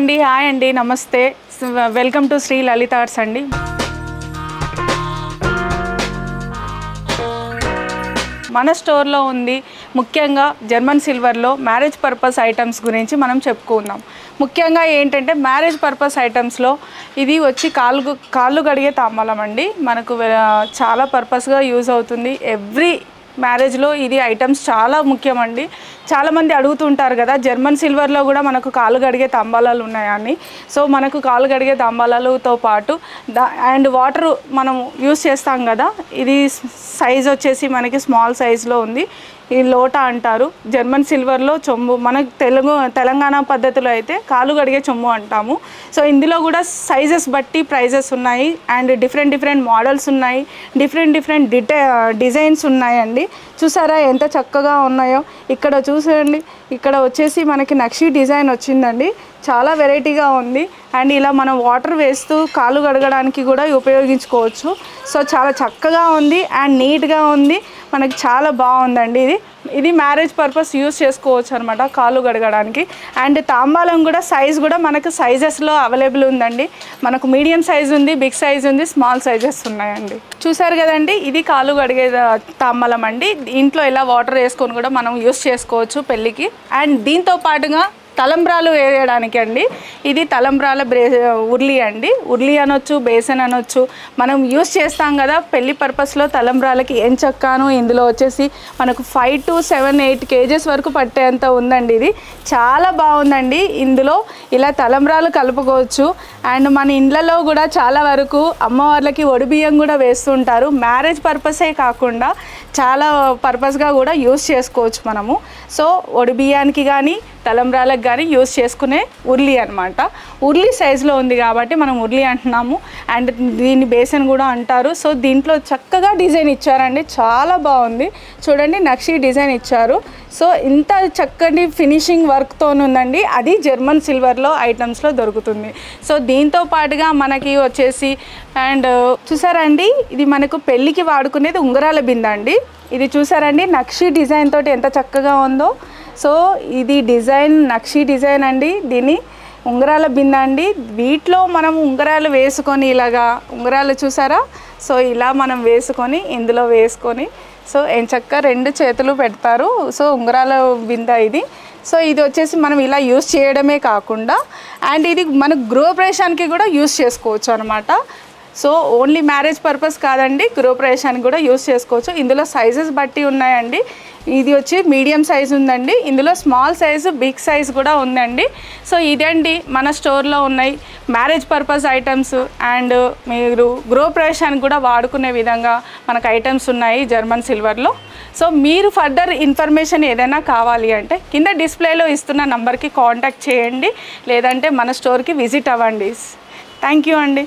అండి, హాయ్ అండి, నమస్తే. Welcome to Shri Lalitha arts అండి. మన స్టోర్లో ఉంది ముఖ్యంగా జర్మన్ సిల్వర్లో మ్యారేజ్ పర్పస్ ఐటమ్స్ గురించి మనం చెప్పుకుందాం. ముఖ్యంగా ఏంటంటే మ్యారేజ్ పర్పస్ ఐటమ్స్లో ఇది వచ్చి కాళ్ళు కడిగే తాంబూలం అండి. మనకు చాలా పర్పస్గా యూజ్ అవుతుంది. ఎవ్రీ మ్యారేజ్లో ఇది ఐటమ్స్ చాలా ముఖ్యమండి. చాలామంది అడుగుతుంటారు కదా, జర్మన్ సిల్వర్లో కూడా మనకు కాళ్ళు కడిగే తాంబాలాలు ఉన్నాయని. సో మనకు కాళ్ళు కడిగే తాంబాలాలతో పాటు అండ్ వాటర్ మనం యూస్ చేస్తాం కదా, ఇది సైజ్ వచ్చేసి మనకి స్మాల్ సైజులో ఉంది. ఈ లోటా అంటారు. జర్మన్ సిల్వర్లో చెంబు, మనకు తెలంగాణ పద్ధతిలో అయితే కాళ్ళు కడిగే చెంబు అంటాము. సో ఇందులో కూడా సైజెస్ బట్టి ప్రైజెస్ ఉన్నాయి అండ్ డిఫరెంట్ మోడల్స్ ఉన్నాయి, డిఫరెంట్ డిజైన్స్ ఉన్నాయండి. చూసారా ఎంత చక్కగా ఉన్నాయో. ఇక్కడ చూసండి, ఇక్కడ వచ్చేసి మనకి నక్షి డిజైన్ వచ్చిందండి. చాలా వెరైటీగా ఉంది అండ్ ఇలా మనం వాటర్ వేస్తూ కాళ్ళు కడగడానికి కూడా ఉపయోగించుకోవచ్చు. సో చాలా చక్కగా ఉంది అండ్ నీట్గా ఉంది, మనకి చాలా బాగుందండి. ఇది మ్యారేజ్ పర్పస్ యూస్ చేసుకోవచ్చు అనమాట కాళ్ళు కడగడానికి. అండ్ తాంబాలం కూడా సైజ్ కూడా మనకు సైజెస్లో అవైలబుల్ ఉందండి. మనకు మీడియం సైజ్ ఉంది, బిగ్ సైజ్ ఉంది, స్మాల్ సైజెస్ ఉన్నాయండి. చూసారు కదండి, ఇది కాళ్ళు కడిగే తాంబాలం అండి. ఇంట్లో ఇలా వాటర్ వేసుకొని కూడా మనం యూస్ చేసుకోవచ్చు పెళ్ళికి. అండ్ దీంతో పాటుగా తలంబ్రాలు వేయడానికి అండి, ఇది తలంబ్రాల ఉర్లి అండి. ఉర్లి అనొచ్చు, బేసన్ అనొచ్చు. మనం యూస్ చేస్తాం కదా పెళ్లి పర్పస్లో తలంబ్రాలకి. ఏం చక్కాను ఇందులో వచ్చేసి మనకు 5 to 7, 8 kgs వరకు పట్టేంత ఉందండి. ఇది చాలా బాగుందండి. ఇందులో ఇలా తలంబ్రాలు కలుపుకోవచ్చు. అండ్ మన ఇండ్లలో కూడా చాలా వరకు అమ్మవార్లకి ఒడిబియ్యం కూడా వేస్తుంటారు. మ్యారేజ్ పర్పసే కాకుండా చాలా పర్పస్గా కూడా యూస్ చేసుకోవచ్చు మనము. సో ఒడిబియ్యానికి కానీ తలంబ్రాలకు కానీ యూస్ చేసుకునే ఉర్లి అనమాట. ఉర్లి సైజులో ఉంది కాబట్టి మనం ఉర్లి అంటున్నాము. అండ్ దీన్ని బేసన్ కూడా అంటారు. సో దీంట్లో చక్కగా డిజైన్ ఇచ్చారండి, చాలా బాగుంది. చూడండి, నక్షి డిజైన్ ఇచ్చారు. సో ఇంత చక్కటి ఫినిషింగ్ వర్క్తో ఉందండి. అది జర్మన్ సిల్వర్లో ఐటమ్స్లో దొరుకుతుంది. సో దీంతో పాటుగా మనకి వచ్చేసి అండ్ చూసారండి, ఇది మనకు పెళ్ళికి వాడుకునేది ఉంగరాల బిందె అండి. ఇది చూసారండి, నక్షి డిజైన్ తోటి ఎంత చక్కగా ఉందో. సో ఇది డిజైన్ నక్షి డిజైన్ అండి. దీన్ని ఉంగరాల బిందె అండి. వీటిలో మనం ఉంగరాలు వేసుకొని ఇలాగా ఉంగరాలు చూసారా. సో ఇలా మనం వేసుకొని ఇందులో వేసుకొని సో ఎంచక్క 2 చేతులు పెడతారు. సో ఉంగరాల బిందె ఇది. సో ఇది వచ్చేసి మనం ఇలా యూస్ చేయడమే కాకుండా అండ్ ఇది మన గృహప్రవేశానికి కూడా యూస్ చేసుకోవచ్చు అనమాట. సో ఓన్లీ మ్యారేజ్ పర్పస్ కాదండి, గృహప్రవేశానికి కూడా యూస్ చేసుకోవచ్చు. ఇందులో సైజెస్ బట్టి ఉన్నాయండి. ఇది వచ్చి మీడియం సైజ్ ఉందండి. ఇందులో స్మాల్ సైజు, బిగ్ సైజ్ కూడా ఉందండి. సో ఇదండి మన స్టోర్లో ఉన్నాయి మ్యారేజ్ పర్పస్ ఐటమ్స్. అండ్ మీరు గృహప్రవేశానికి కూడా వాడుకునే విధంగా మనకు ఐటమ్స్ ఉన్నాయి జర్మన్ సిల్వర్లో. సో మీరు ఫర్దర్ ఇన్ఫర్మేషన్ ఏదైనా కావాలి అంటే కింద డిస్ప్లేలో ఇస్తున్న నంబర్కి కాంటాక్ట్ చేయండి, లేదంటే మన స్టోర్కి విజిట్ అవ్వండి. థ్యాంక్ యూ అండి.